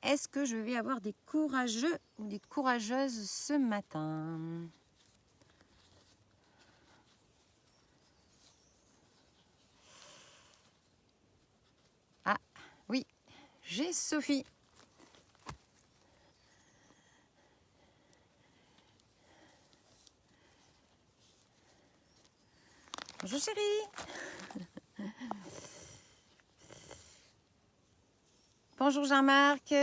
Est-ce que je vais avoir des courageux ou des courageuses ce matin? Ah, oui, j'ai Sophie. Bonjour chérie. Bonjour Jean-Marc.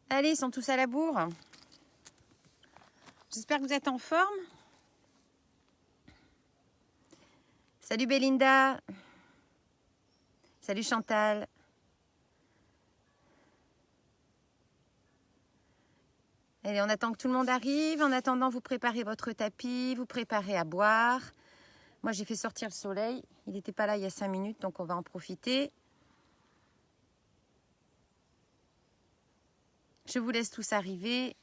Allez, ils sont tous à la bourre. J'espère que vous êtes en forme. Salut Belinda. Salut Chantal. Allez, on attend que tout le monde arrive. En attendant, vous préparez votre tapis, vous préparez à boire. Moi, j'ai fait sortir le soleil. Il n'était pas là il y a 5 minutes, donc on va en profiter. Je vous laisse tous arriver.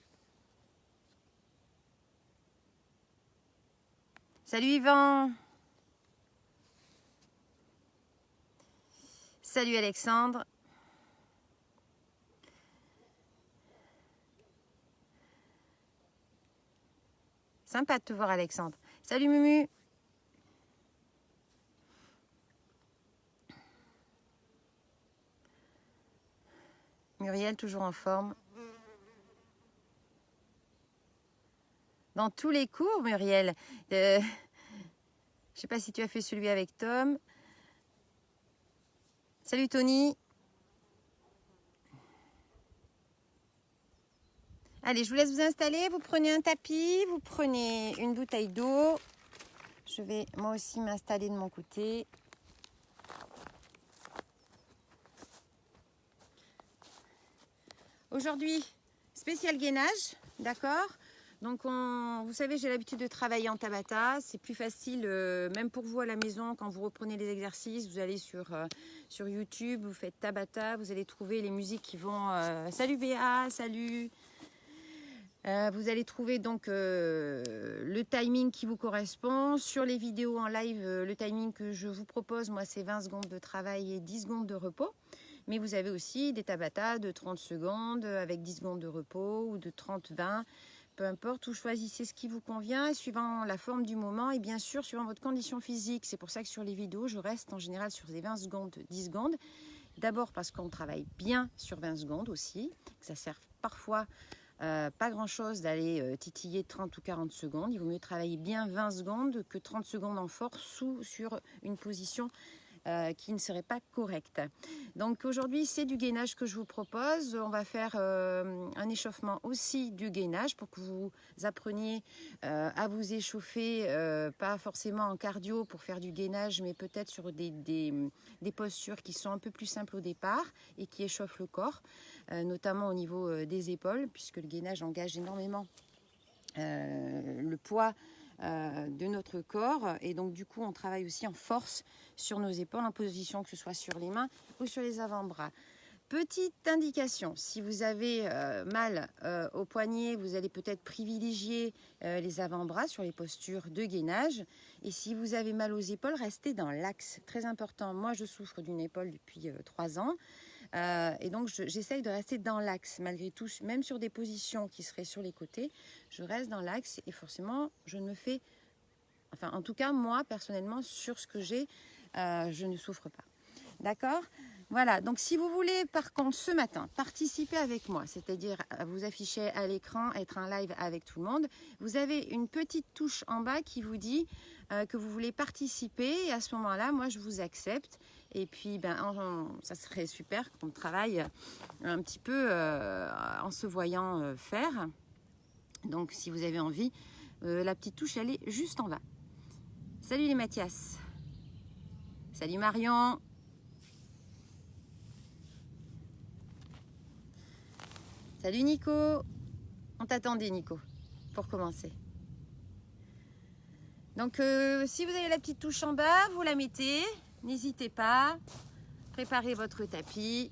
Salut Yvan. Salut Alexandre. Sympa de te voir Alexandre. Salut Mumu. Muriel, toujours en forme. Dans tous les cours, Muriel. Je ne sais pas si tu as fait celui avec Tom. Salut Tony. Allez, je vous laisse vous installer. Vous prenez un tapis, vous prenez une bouteille d'eau. Je vais moi aussi m'installer de mon côté. Aujourd'hui, spécial gainage, d'accord? Donc, vous savez, j'ai l'habitude de travailler en Tabata. C'est plus facile, même pour vous à la maison, quand vous reprenez les exercices. Vous allez sur YouTube, vous faites Tabata, vous allez trouver les musiques qui vont... salut Béa, salut. Vous allez trouver donc le timing qui vous correspond. Sur les vidéos en live, le timing que je vous propose, moi, c'est 20 secondes de travail et 10 secondes de repos. Mais vous avez aussi des Tabata de 30 secondes avec 10 secondes de repos ou de 30-20. Peu importe, vous choisissez ce qui vous convient, suivant la forme du moment et bien sûr, suivant votre condition physique. C'est pour ça que sur les vidéos, je reste en général sur des 20 secondes, 10 secondes. D'abord parce qu'on travaille bien sur 20 secondes aussi, que ça sert parfois pas grand-chose d'aller titiller 30 ou 40 secondes. Il vaut mieux travailler bien 20 secondes que 30 secondes en force ou sur une position qui ne serait pas correcte. Donc aujourd'hui, c'est du gainage que je vous propose. On va faire un échauffement aussi du gainage pour que vous appreniez à vous échauffer, pas forcément en cardio pour faire du gainage, mais peut-être sur des postures qui sont un peu plus simples au départ et qui échauffent le corps, notamment au niveau des épaules, puisque le gainage engage énormément le poids de notre corps, et donc du coup on travaille aussi en force sur nos épaules en position, que ce soit sur les mains ou sur les avant-bras. Petite indication, si vous avez mal au poignet, vous allez peut-être privilégier les avant-bras sur les postures de gainage, et si vous avez mal aux épaules, restez dans l'axe, très important. Moi je souffre d'une épaule depuis 3 ans. Et donc j'essaye de rester dans l'axe malgré tout, même sur des positions qui seraient sur les côtés, je reste dans l'axe et forcément je ne me fais, enfin en tout cas moi personnellement sur ce que j'ai, je ne souffre pas. D'accord? Voilà, donc si vous voulez par contre ce matin participer avec moi, c'est-à-dire vous afficher à l'écran, être en live avec tout le monde, vous avez une petite touche en bas qui vous dit que vous voulez participer, et à ce moment-là, moi je vous accepte. Et puis ça serait super qu'on travaille un petit peu en se voyant faire. Donc si vous avez envie, la petite touche elle est juste en bas. Salut les Mathias. Salut Marion. Salut Nico. On t'attendait Nico, pour commencer. Donc si vous avez la petite touche en bas, vous la mettez. N'hésitez pas. Préparez votre tapis.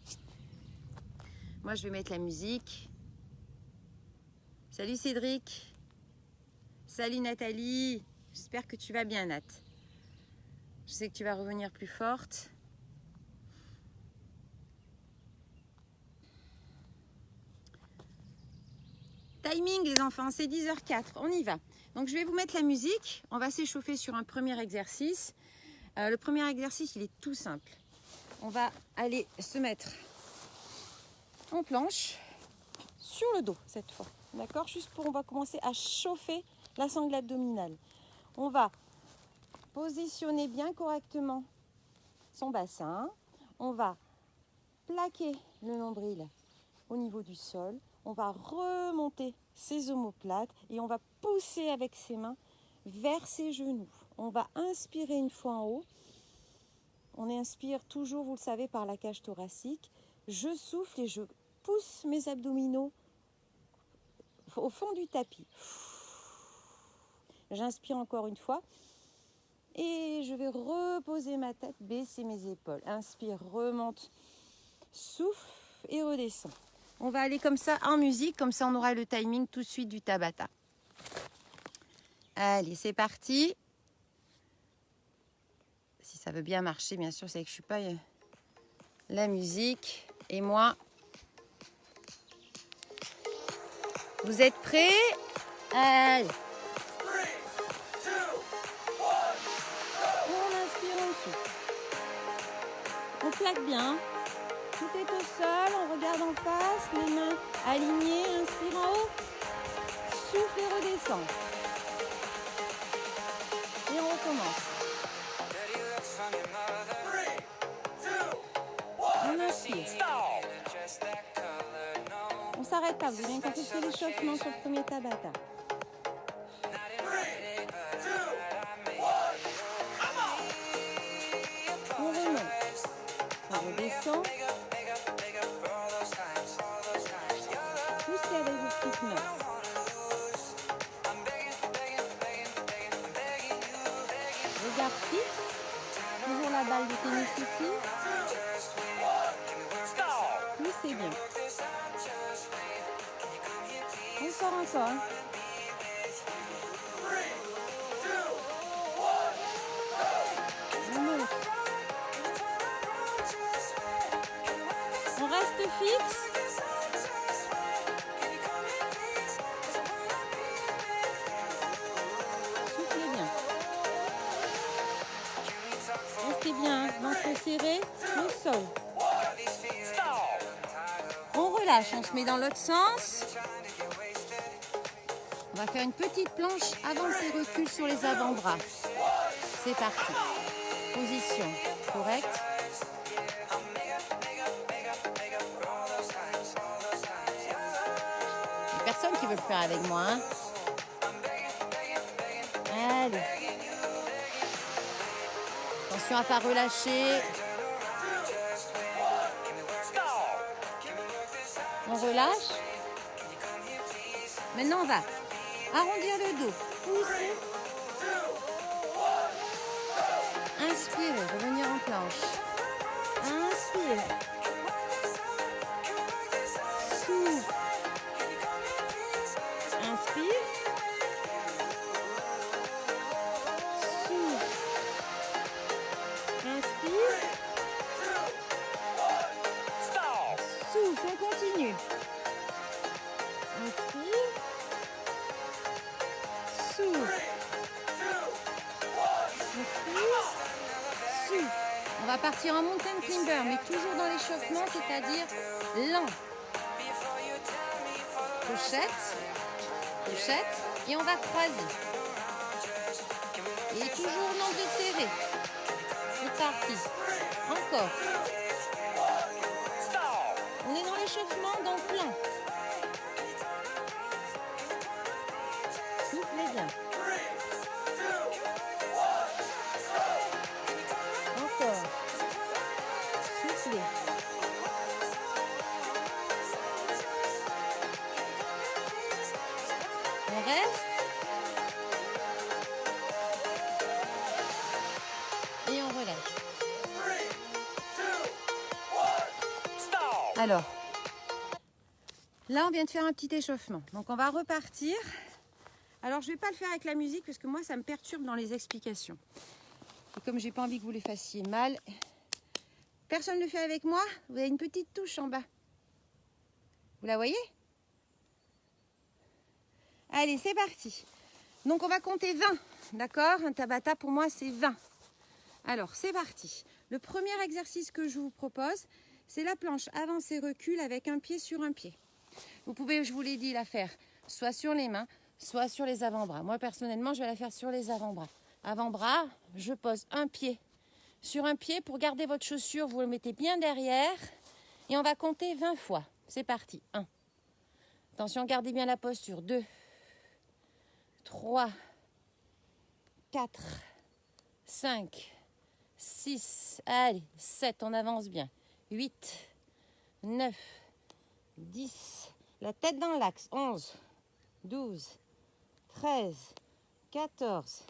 Moi je vais mettre la musique. Salut Cédric. Salut Nathalie. J'espère que tu vas bien, Nat. Je sais que tu vas revenir plus forte. Timing les enfants, c'est 10h04, on y va. Donc je vais vous mettre la musique, on va s'échauffer sur un premier exercice. Le premier exercice, il est tout simple. On va aller se mettre en planche sur le dos cette fois. D'accord? On va commencer à chauffer la sangle abdominale. On va positionner bien correctement son bassin. On va plaquer le nombril au niveau du sol. On va remonter ses omoplates et on va pousser avec ses mains vers ses genoux. On va inspirer une fois en haut. On inspire toujours, vous le savez, par la cage thoracique. Je souffle et je pousse mes abdominaux au fond du tapis. J'inspire encore une fois. Et je vais reposer ma tête, baisser mes épaules. Inspire, remonte, souffle et redescend. On va aller comme ça en musique, comme ça on aura le timing tout de suite du Tabata. Allez, c'est parti. Si ça veut bien marcher, bien sûr, c'est que je ne suis pas la musique. Et moi, vous êtes prêts? Allez. On inspire, on souffle. On plaque bien. Tout est au sol, on regarde en face, les mains alignées, inspire en haut, souffle et redescend. Et on recommence. On inspire. On s'arrête pas, vous avez bien compris, c'est l'échauffement sur le premier Tabata. On remonte. On redescend. Poussez avec vos petites mains. Regard fixe. Toujours la balle de tennis ici. Poussez bien. Encore. On monte. On reste fixe. Soufflez bien. Restez bien, ventre serré, au sol. On relâche, on se met dans l'autre sens. On va faire une petite planche avance et recul sur les avant-bras. C'est parti. Position correcte. Il n'y a personne qui veut le faire avec moi. Hein? Allez. Attention à ne pas relâcher. On relâche. Maintenant, on va arrondir le dos. Pousser. Inspirez, revenir en planche. Inspire. Souffle. Inspire. Souffle. Inspire. Souffle, on continue. Inspire. Souffle. Inspire. Souffle. On va partir en mountain climber, mais toujours dans l'échauffement, c'est-à-dire lent. Pochette, et on va croiser. Et toujours nombril serré. C'est parti. Encore. On est dans l'échauffement, donc lent. Soufflez bien. Encore. Soufflez. On reste. Et on relâche. Alors, là on vient de faire un petit échauffement. Donc on va repartir Alors, je ne vais pas le faire avec la musique parce que moi, ça me perturbe dans les explications. Et comme j'ai pas envie que vous les fassiez mal, personne ne le fait avec moi. Vous avez une petite touche en bas. Vous la voyez? Allez, c'est parti. Donc, on va compter 20. D'accord? Un Tabata, pour moi, c'est 20. Alors, c'est parti. Le premier exercice que je vous propose, c'est la planche avance-recul avec un pied sur un pied. Vous pouvez, je vous l'ai dit, la faire soit sur les mains, soit sur les avant-bras. Moi, personnellement, je vais la faire sur les avant-bras. Avant-bras, je pose un pied sur un pied. Pour garder votre chaussure, vous le mettez bien derrière. Et on va compter 20 fois. C'est parti. 1. Attention, gardez bien la posture. 2, 3, 4, 5, 6, allez, 7, on avance bien. 8, 9, 10, la tête dans l'axe. 11, 12, 13, 14,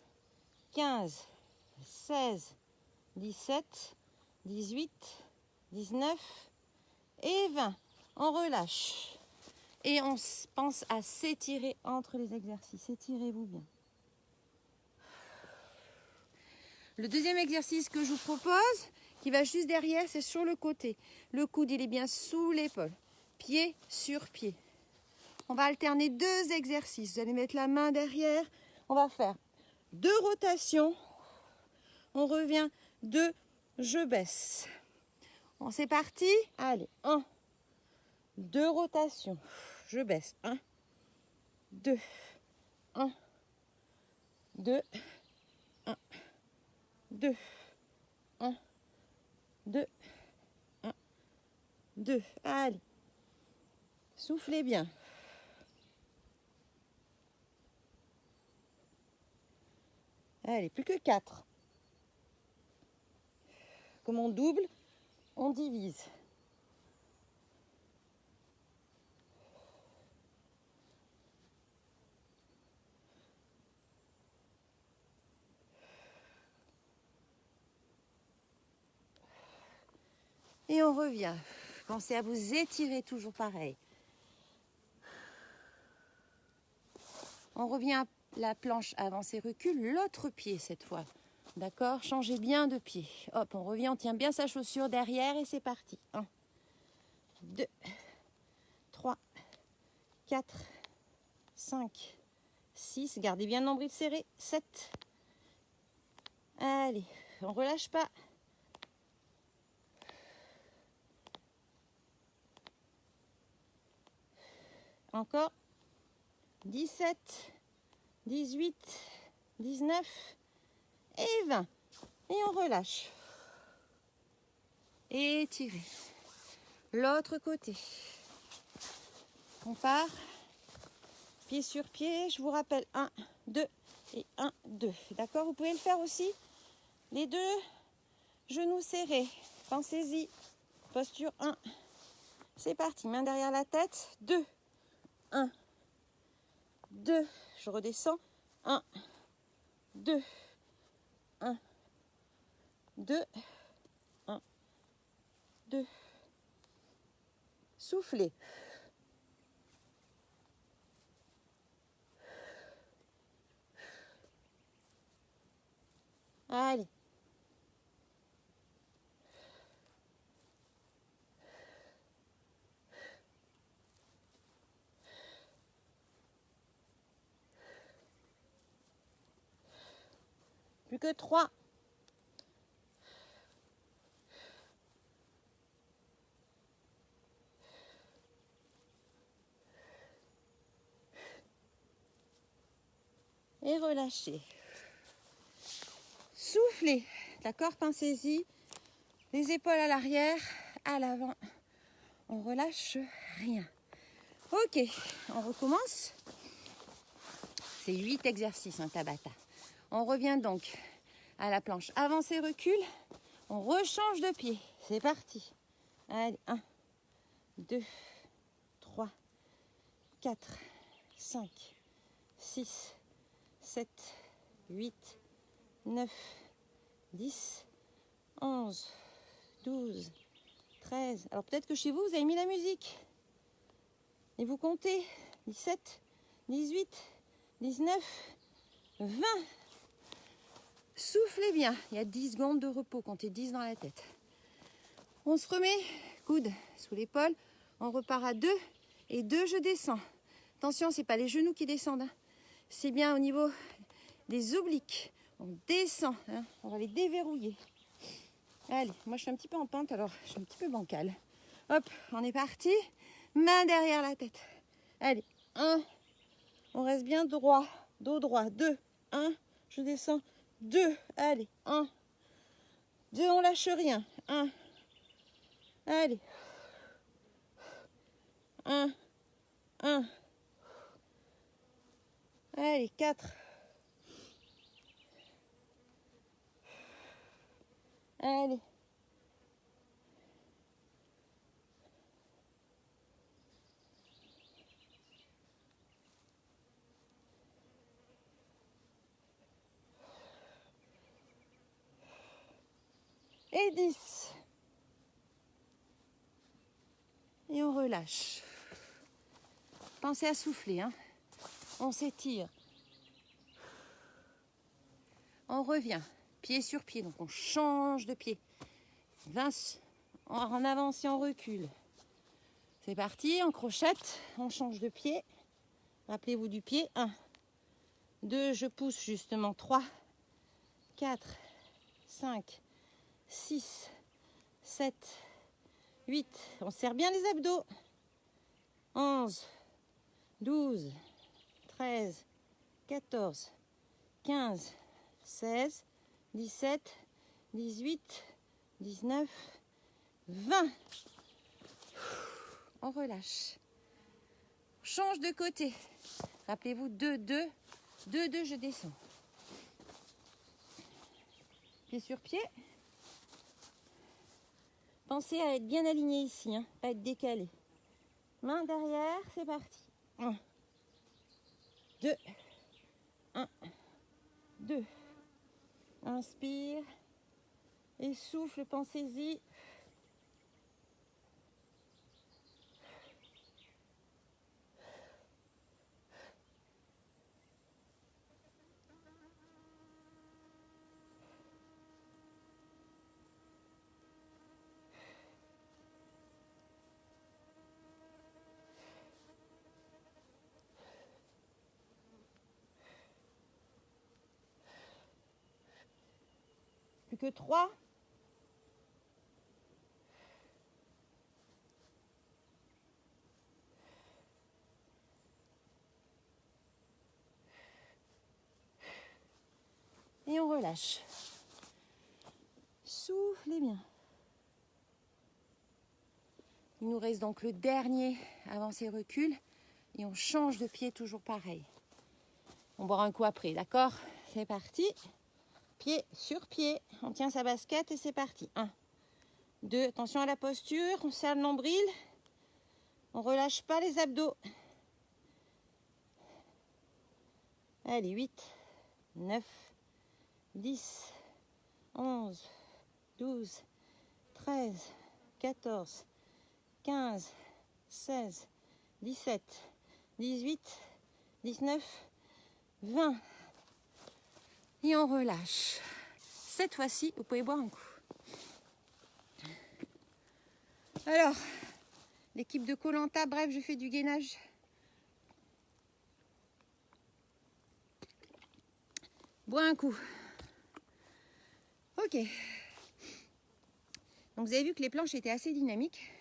15, 16, 17, 18, 19 et 20. On relâche. Et on pense à s'étirer entre les exercices. Étirez-vous bien. Le deuxième exercice que je vous propose, qui va juste derrière, c'est sur le côté. Le coude, il est bien sous l'épaule. Pied sur pied. On va alterner 2 exercices. Vous allez mettre la main derrière. On va faire 2 rotations. On revient 2, je baisse. Bon, c'est parti. Allez, 1, 2 rotations. Je baisse. 1, 2, 1, 2, 1, 2, 1, 2, 1, 2. Allez. Soufflez bien. Allez, plus que 4. Comme on double, on divise. Et on revient. Pensez à vous étirer toujours pareil. On revient à la planche avance-recul, l'autre pied cette fois. D'accord? Changez bien de pied. Hop, on revient, on tient bien sa chaussure derrière et c'est parti. 1, 2, 3, 4, 5, 6. Gardez bien le nombril serré. 7. Allez, on relâche pas. Encore. 17, 18, 19 et 20. Et on relâche. Et étirez. L'autre côté. On part. Pied sur pied. Je vous rappelle 1, 2 et 1, 2. D'accord? Vous pouvez le faire aussi. Les 2 genoux serrés. Pensez-y. Posture 1. C'est parti. Main derrière la tête. 2. 1. 2, je redescends, 1, 2, 1, 2, 1, 2, soufflez. Allez. Plus que 3. Et relâchez. Soufflez. D'accord? Pensez-y. Les épaules à l'arrière, à l'avant. On relâche rien. Ok, on recommence. C'est 8 exercices en Tabata. On revient donc à la planche avance et recul. On rechange de pied. C'est parti. Allez, 1, 2, 3, 4, 5, 6, 7, 8, 9, 10, 11, 12, 13. Alors peut-être que chez vous, vous avez mis la musique. Et vous comptez 17, 18, 19, 20. Soufflez bien. Il y a 10 secondes de repos. Comptez 10 dans la tête. On se remet, coude sous l'épaule. On repart à 2. Et 2, je descends. Attention, ce n'est pas les genoux qui descendent. Hein. C'est bien au niveau des obliques. On descend. Hein. On va les déverrouiller. Allez, moi je suis un petit peu en pente, alors je suis un petit peu bancale. Hop, on est parti. Main derrière la tête. Allez, 1. On reste bien droit. Dos droit. 2. 1. Je descends. 2. Allez, 1. 2, on lâche rien. 1. Allez. 1. 1. Allez, 4. Allez. Et 10. Et on relâche. Pensez à souffler, hein. On s'étire. On revient, pied sur pied, donc on change de pied. 20, en avance et on recule. C'est parti, on crochette, on change de pied. Rappelez-vous du pied. 1, 2, je pousse justement. 3, 4, 5, 6, 7, 8. On serre bien les abdos. 11, 12, 13, 14, 15, 16, 17, 18, 19, 20. On relâche. On change de côté. Rappelez-vous 2, 2, 2, 2, je descends. Pied sur pied. Pensez à être bien aligné ici, hein, pas être décalé. Main derrière, c'est parti. 1, 2, 1, 2. Inspire et souffle, pensez-y. Plus que 3. Et on relâche. Soufflez bien. Il nous reste donc le dernier avancé recul. Et on change de pied toujours pareil. On boira un coup après, d'accord? C'est parti. Pied sur pied. On tient sa basket et c'est parti. 1, 2, attention à la posture. On serre le nombril. On relâche pas les abdos. Allez, 8, 9, 10, 11, 12, 13, 14, 15, 16, 17, 18, 19, 20. Et on relâche. Cette fois-ci, vous pouvez boire un coup. Alors, l'équipe de Koh Lanta, bref, je fais du gainage. Bois un coup. Ok. Donc vous avez vu que les planches étaient assez dynamiques.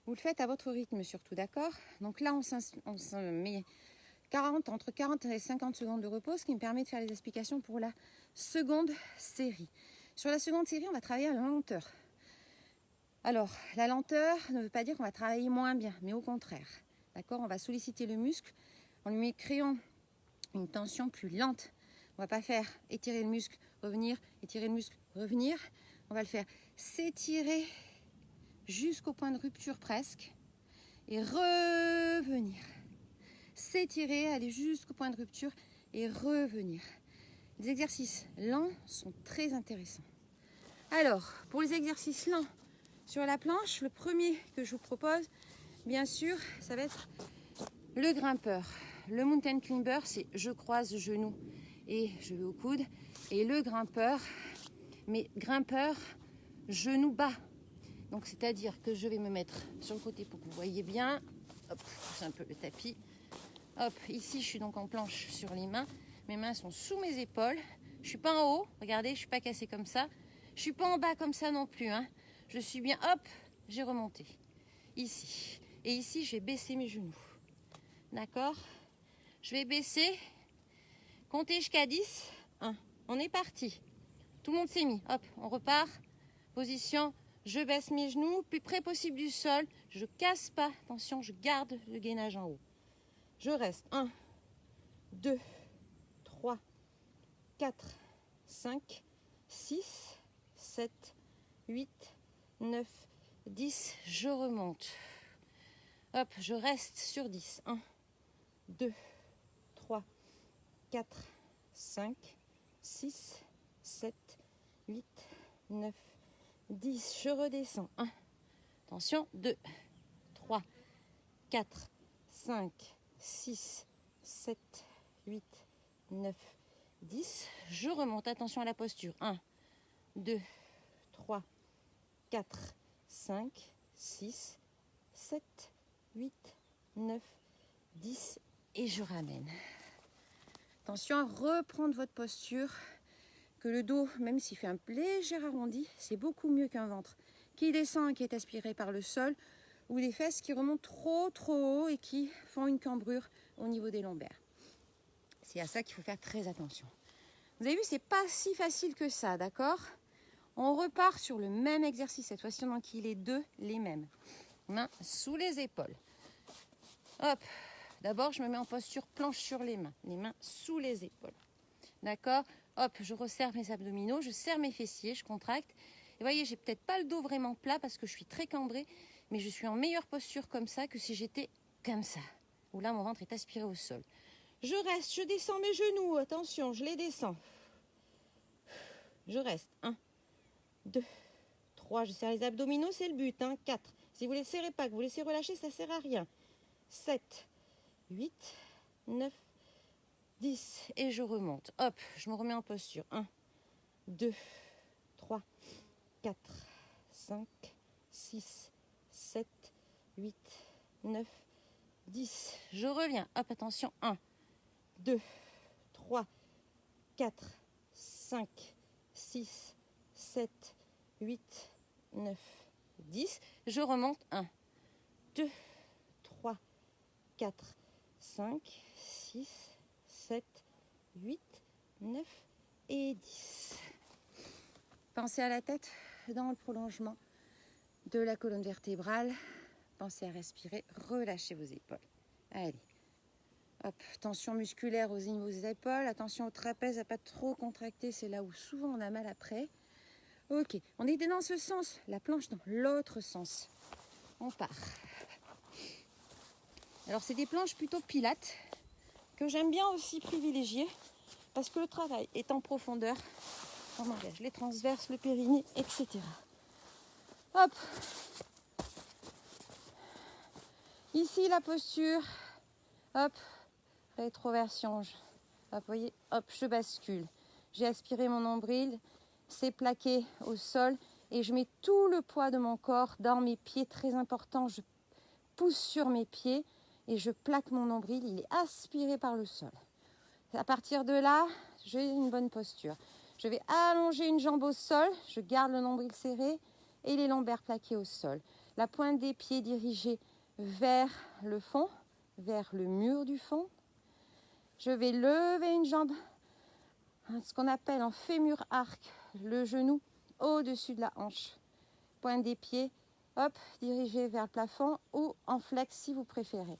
Vous le faites à votre rythme surtout, d'accord? Donc là, on se met entre 40 et 50 secondes de repos, ce qui me permet de faire les explications pour la seconde série. Sur la seconde série, on va travailler à la lenteur. Alors, la lenteur ne veut pas dire qu'on va travailler moins bien, mais au contraire. D'accord? On va solliciter le muscle en lui créant une tension plus lente. On ne va pas faire étirer le muscle, revenir, étirer le muscle, revenir. On va le faire s'étirer jusqu'au point de rupture presque et revenir. S'étirer, aller jusqu'au point de rupture et revenir. Les exercices lents sont très intéressants. Alors, pour les exercices lents sur la planche, le premier que je vous propose, bien sûr, ça va être le grimpeur. le mountain climber, c'est je croise genou et je vais au coude. Et le grimpeur, mais grimpeur, genou bas. Donc c'est-à-dire que je vais me mettre sur le côté pour que vous voyez bien. Hop, pousse un peu le tapis. Hop, ici je suis donc en planche sur les mains. Mes mains sont sous mes épaules. Je suis pas en haut, regardez, je suis pas cassée comme ça. Je suis pas en bas comme ça non plus. Hein. Je suis bien, hop, j'ai remonté. Ici. Et ici, je vais baisser mes genoux. D'accord? Je vais baisser. Comptez jusqu'à 10. 1. On est parti. Tout le monde s'est mis. Hop, on repart. Position. Je baisse mes genoux, plus près possible du sol. Je ne casse pas. Attention, je garde le gainage en haut. Je reste. 1, 2, 3, 4, 5, 6, 7, 8, 9, 10. Je remonte. Hop, je reste sur 10. 1, 2, 3, 4, 5, 6, 7, 8, 9, 10. Je redescends. 1. Attention. 2, 3, 4, 5, 6, 7, 8, 9, 10. Je remonte. Attention à la posture. 1, 2, 3, 4, 5, 6, 7, 8, 9, 10. Et je ramène. Attention à reprendre votre posture. Que le dos, même s'il fait un léger arrondi, c'est beaucoup mieux qu'un ventre qui descend et qui est aspiré par le sol, ou des fesses qui remontent trop haut et qui font une cambrure au niveau des lombaires. C'est à ça qu'il faut faire très attention. Vous avez vu, c'est pas si facile que ça, d'accord? On repart sur le même exercice, cette fois-ci on enquille les deux les mêmes. Mains sous les épaules. Hop, d'abord je me mets en posture planche sur les mains sous les épaules. D'accord? Hop, je resserre mes abdominaux, je serre mes fessiers, je contracte. Et vous voyez, j'ai peut-être pas le dos vraiment plat parce que je suis très cambrée, mais je suis en meilleure posture comme ça que si j'étais comme ça. Où là, mon ventre est aspiré au sol. Je reste, je descends mes genoux, attention, je les descends. Je reste. 1, 2, 3, je serre les abdominaux, c'est le but. 4. Si vous ne les serrez pas, que vous laissez relâcher, ça ne sert à rien. 7, 8, 9, 10. Et je remonte. Hop, je me remets en posture. 1, 2, 3, 4, 5, 6, 7, 8, 9, 10. Je reviens. Hop, attention. 1, 2, 3, 4, 5, 6, 7, 8, 9, 10. Je remonte. 1, 2, 3, 4, 5, 6, 7, 8, 9 et 10. Pensez à la tête dans le prolongement de la colonne vertébrale. Pensez à respirer. Relâchez vos épaules. Allez. Hop, tension musculaire aux niveaux des épaules. Attention au trapèze à pas trop contracter. C'est là où souvent on a mal après. Ok, on était dans ce sens. La planche dans l'autre sens. On part. Alors c'est des planches plutôt pilates que j'aime bien aussi privilégier parce que le travail est en profondeur. On engage les transverses, le périnée, etc. Hop. Ici la posture. Hop. Rétroversion. Hop, voyez. Hop, je bascule. J'ai aspiré mon nombril. C'est plaqué au sol. Et je mets tout le poids de mon corps dans mes pieds. Très important. Je pousse sur mes pieds. Et je plaque mon nombril. Il est aspiré par le sol. À partir de là, j'ai une bonne posture. Je vais allonger une jambe au sol, je garde le nombril serré et les lombaires plaqués au sol. La pointe des pieds dirigée vers le fond, vers le mur du fond. Je vais lever une jambe, ce qu'on appelle en fémur arc, le genou au-dessus de la hanche. Pointe des pieds, hop, dirigée vers le plafond ou en flex si vous préférez.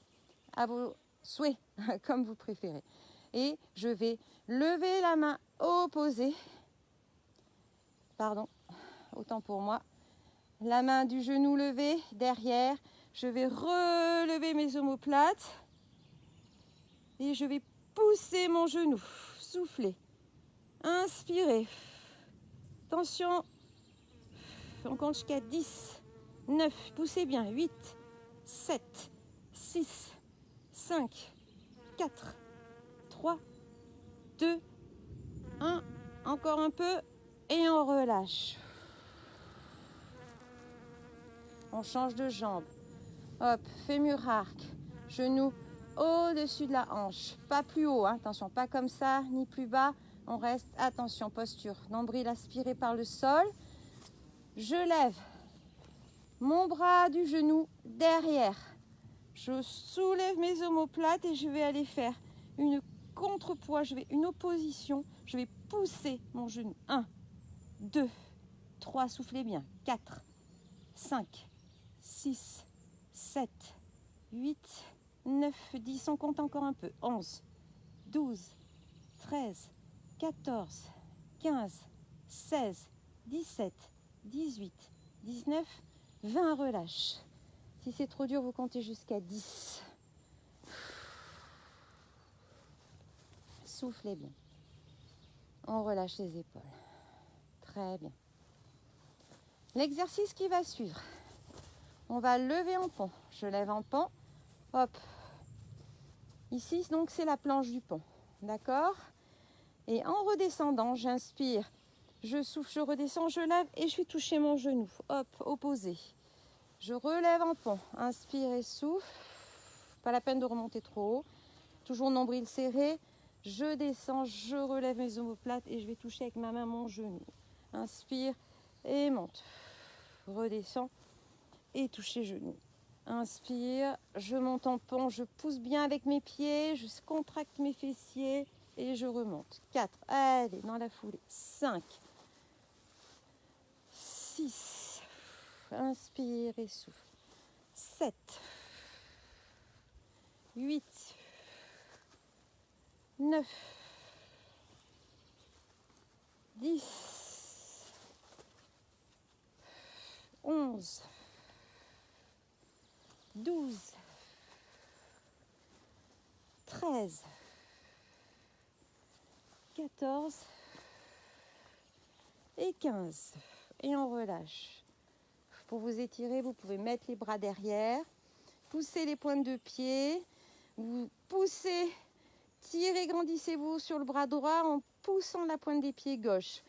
À vos souhaits, comme vous préférez. Et je vais lever la main opposée. Pardon, autant pour moi. La main du genou levée derrière. Je vais relever mes omoplates. Et je vais pousser mon genou. Souffler. Inspirez. Attention. On compte jusqu'à 10, 9. Poussez bien. 8, 7, 6, 5, 4, 3, 2, 1. Encore un peu et on relâche. On change de jambe. Hop, fémur arc, genou au-dessus de la hanche. Pas plus haut, hein. Attention, pas comme ça, ni plus bas. On reste, attention, posture. Nombril aspiré par le sol. Je lève mon bras du genou derrière. Je soulève mes omoplates et je vais aller faire une contrepoids. Une opposition. Je vais pousser mon genou. 1, 2, 3, soufflez bien. 4, 5, 6, 7, 8, 9, 10. On compte encore un peu. 11, 12, 13, 14, 15, 16, 17, 18, 19, 20. Relâche. Si c'est trop dur, vous comptez jusqu'à 10. Soufflez bien. On relâche les épaules. Très bien. L'exercice qui va suivre. On va lever en pont. Je lève en pont. Hop. Ici, donc, c'est la planche du pont. D'accord? Et en redescendant, j'inspire. Je souffle, je redescends, je lève et je vais toucher mon genou. Hop, opposé. Je relève en pont. Inspire et souffle. Pas la peine de remonter trop haut. Toujours nombril serré. Je descends, je relève mes omoplates et je vais toucher avec ma main mon genou. Inspire et monte. Redescends et toucher genou. Inspire, je monte en pont, je pousse bien avec mes pieds, je contracte mes fessiers et je remonte. 4, allez, dans la foulée. 5, 6, inspire et souffle. 7, 8, 9, 10, 11, 12, 13, 14 et 15. Et on relâche. Pour vous étirer, vous pouvez mettre les bras derrière, pousser les pointes de pied, vous poussez, tirez, grandissez-vous sur le bras droit en poussant la pointe des pieds gauche.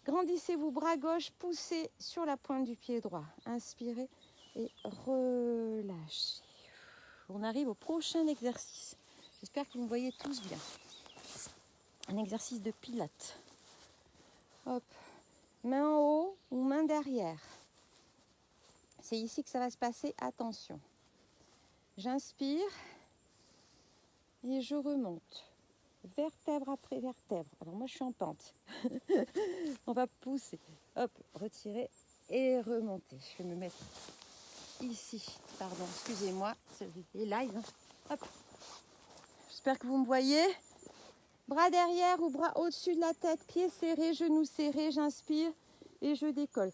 Grandissez-vous bras gauche, poussez sur la pointe du pied droit. Inspirez et relâchez. On arrive au prochain exercice. J'espère que vous me voyez tous bien. Un exercice de pilates. Hop, main en haut ou main derrière. C'est ici que ça va se passer. Attention. J'inspire et je remonte. Vertèbre après vertèbre. Alors moi je suis en pente. On va pousser. Hop, retirer et remonter. Je vais me mettre ici. Pardon, excusez-moi. C'est live. Hein. Hop. J'espère que vous me voyez. Bras derrière ou bras au-dessus de la tête. Pieds serrés, genoux serrés. J'inspire et je décolle.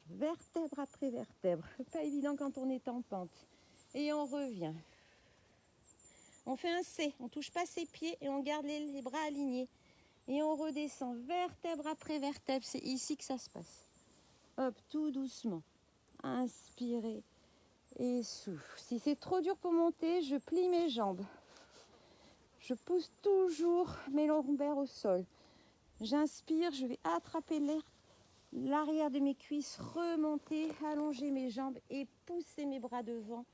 Vertèbre après vertèbre. Pas évident quand on est en pente. Et on revient. On fait un C. On ne touche pas ses pieds et on garde les bras alignés. Et on redescend vertèbre après vertèbre. C'est ici que ça se passe. Hop, tout doucement. Inspirez et souffle. Si c'est trop dur pour monter, je plie mes jambes. Je pousse toujours mes lombaires au sol. J'inspire, je vais attraper l'air, l'arrière de mes cuisses, remonter, allonger mes jambes et pousser mes bras devant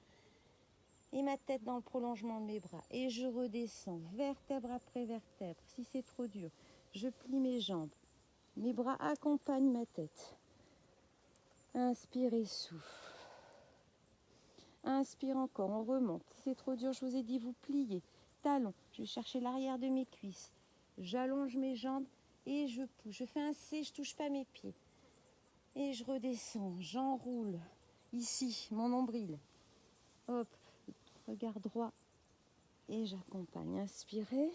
et ma tête dans le prolongement de mes bras. Et je redescends, vertèbre après vertèbre. Si c'est trop dur, je plie mes jambes. Mes bras accompagnent ma tête. Inspire et souffle. Inspire encore, on remonte. Si c'est trop dur, je vous ai dit, vous pliez. Talons, je vais chercher l'arrière de mes cuisses. J'allonge mes jambes et je pousse. Je fais un C, je ne touche pas mes pieds. Et je redescends, j'enroule. Ici, mon nombril. Hop, regard droit. Et j'accompagne. Inspirez.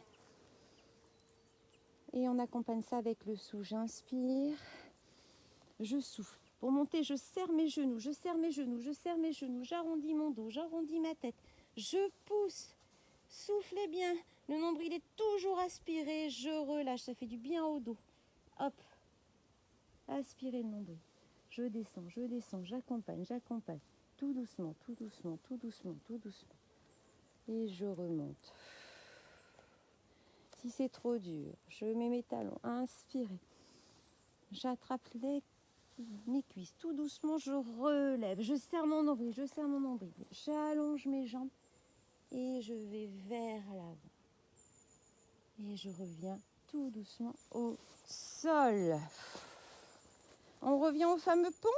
Et on accompagne ça avec le sou. J'inspire. Je souffle. Pour monter, je serre mes genoux, je serre mes genoux, je serre mes genoux. J'arrondis mon dos, j'arrondis ma tête. Je pousse. Soufflez bien. Le nombril est toujours aspiré. Je relâche. Ça fait du bien au dos. Hop. Aspirez le nombril. Je descends, j'accompagne, j'accompagne. Tout doucement, tout doucement, tout doucement, tout doucement. Et je remonte. Si c'est trop dur, je mets mes talons. Inspirez. J'attrape mes cuisses. Tout doucement, je relève. Je serre mon nombril. J'allonge mes jambes. Et je vais vers l'avant. Et je reviens tout doucement au sol. On revient au fameux pont.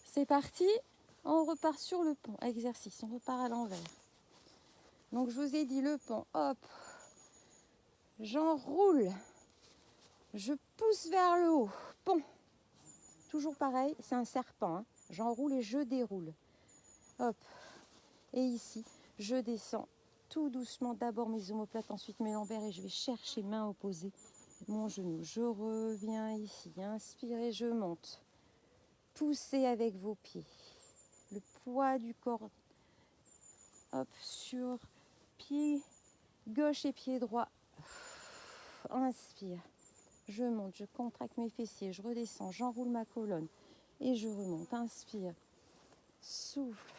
C'est parti. On repart sur le pont. Exercice. On repart à l'envers. Donc je vous ai dit le pont. Hop. J'enroule. Je pousse vers le haut. Pont. Toujours pareil. C'est un serpent. Hein. J'enroule et je déroule. Hop. Et ici, je descends tout doucement. D'abord mes omoplates, ensuite mes lombaires. Et je vais chercher main opposée mon genou. Je reviens ici. Inspirez, je monte. Poussez avec vos pieds. Le poids du corps. Hop, sur pied gauche et pied droit. Inspire. Je monte, je contracte mes fessiers. Je redescends, j'enroule ma colonne. Et je remonte. Inspire. Souffle.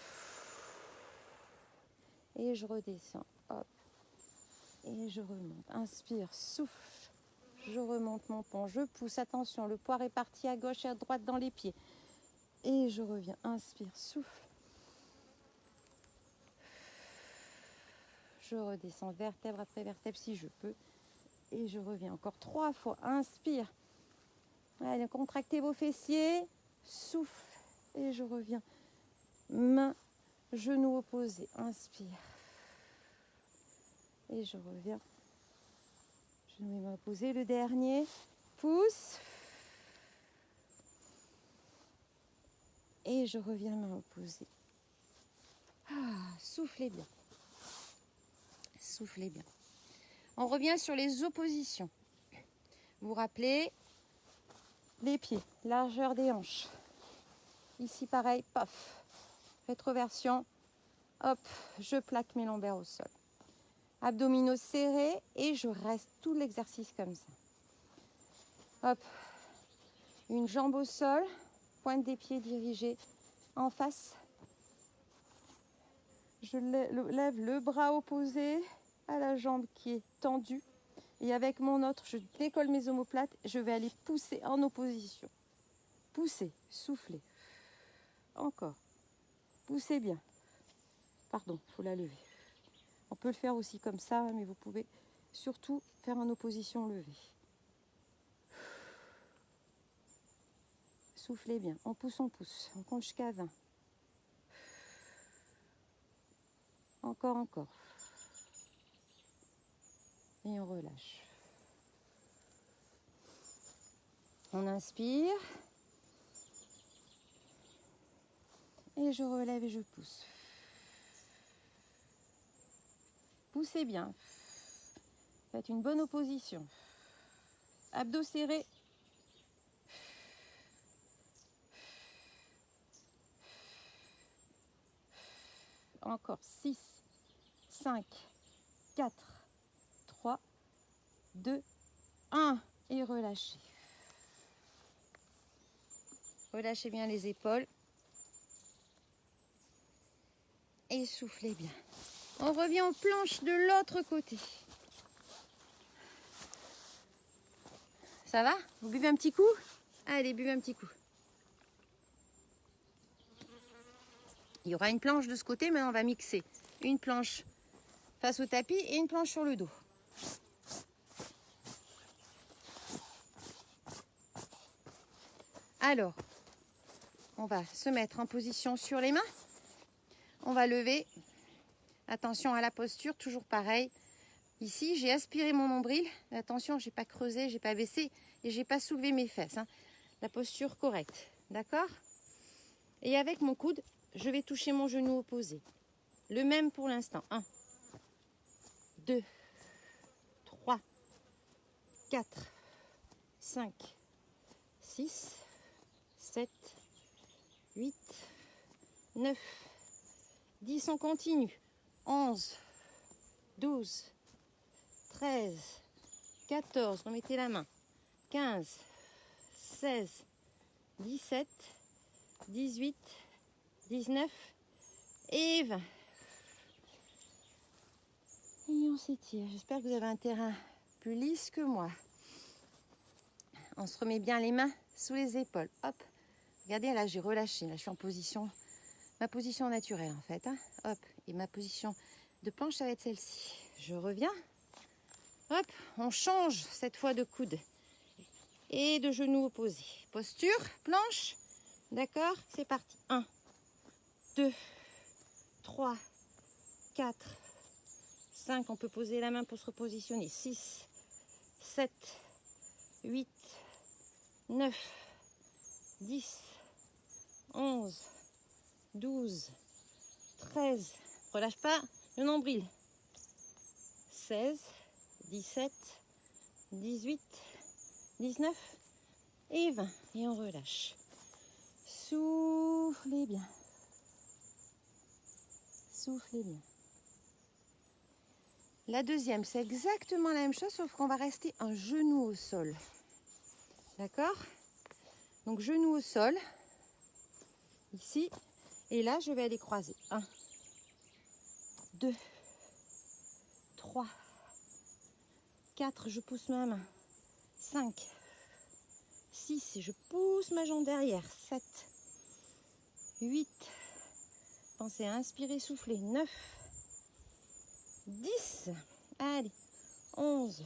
Et je redescends. Hop. Et je remonte. Inspire. Souffle. Je remonte mon pont. Je pousse. Attention, le poids réparti à gauche et à droite dans les pieds. Et je reviens. Inspire. Souffle. Je redescends vertèbre après vertèbre si je peux. Et je reviens encore 3 fois. Inspire. Allez, contractez vos fessiers. Souffle. Et je reviens. Main, genou opposé. Inspire. Et je reviens. Genou et main opposé. Le dernier. Pousse. Et je reviens main opposée. Soufflez bien. Soufflez bien. On revient sur les oppositions. Vous vous rappelez, les pieds, largeur des hanches. Ici pareil, paf. Rétroversion, hop, je plaque mes lombaires au sol. Abdominaux serrés et je reste tout l'exercice comme ça. Hop, une jambe au sol, pointe des pieds dirigée en face. Je lève le bras opposé à la jambe qui est tendue. Et avec mon autre, je décolle mes omoplates. Je vais aller pousser en opposition. Poussez, soufflez. Encore. Poussez bien. Pardon, il faut la lever. On peut le faire aussi comme ça, mais vous pouvez surtout faire en opposition levée. Soufflez bien. On pousse, on pousse. On compte jusqu'à 20. Encore, encore. Et on relâche. On inspire. Et je relève et je pousse. Poussez bien. Faites une bonne opposition. Abdos serrés. Encore 6, 5, 4, 3, 2, 1. Et relâchez. Relâchez bien les épaules. Et soufflez bien. On revient aux planches de l'autre côté. Ça va? Vous buvez un petit coup? Allez, buvez un petit coup. Il y aura une planche de ce côté, maintenant on va mixer. Une planche face au tapis et une planche sur le dos. Alors, on va se mettre en position sur les mains. On va lever. Attention à la posture, toujours pareil. Ici, j'ai aspiré mon nombril. Attention, je n'ai pas creusé, je n'ai pas baissé et je n'ai pas soulevé mes fesses. Hein. La posture correcte, d'accord? Et avec mon coude, je vais toucher mon genou opposé. Le même pour l'instant. 1, 2, 3, 4, 5, 6, 7, 8, 9, 10. On continue. 11, 12, 13, 14. Remettez la main. 15, 16, 17, 18, 19 et 20. Et on s'étire. J'espère que vous avez un terrain plus lisse que moi. On se remet bien les mains sous les épaules. Hop. Regardez, là, j'ai relâché. Là, je suis en position, ma position naturelle, en fait. Hein. Hop. Et ma position de planche, ça va être celle-ci. Je reviens. Hop. On change cette fois de coude et de genoux opposés. Posture, planche. D'accord? C'est parti. 1, 2, 3, 4, 5. On peut poser la main pour se repositionner. 6, 7, 8, 9, 10, 11, 12, 13. Relâche pas le nombril. 16, 17, 18, 19 et 20. Et on relâche. Soufflez bien. Soufflez bien. La deuxième, c'est exactement la même chose, sauf qu'on va rester un genou au sol. D'accord? Donc, genou au sol. Ici. Et là, je vais aller croiser. 1, 2, 3, 4. Je pousse ma main. 5, 6. Et je pousse ma jambe derrière. 7, 8. Pensez à inspirer, souffler. 9, 10. Allez. 11,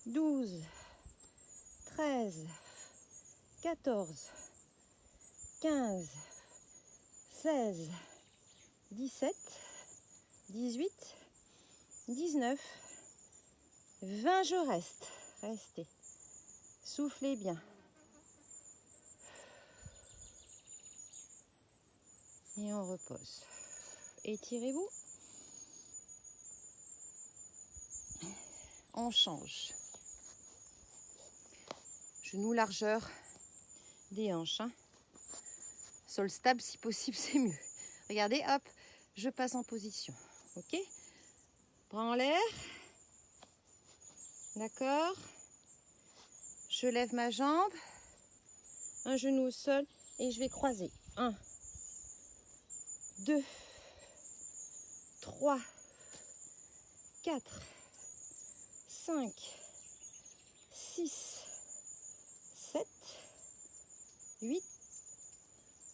12, 13, 14, 15, 16, 17, 18, 19, 20. Je reste. Restez. Soufflez bien. Et on repose. Étirez-vous. On change. Genou largeur des hanches. Hein. Sol stable si possible, c'est mieux. Regardez, hop, je passe en position. Ok? Bras en l'air. D'accord? Je lève ma jambe. Un genou au sol et je vais croiser. 1, 2, 3, 4, 5, 6, 7, 8,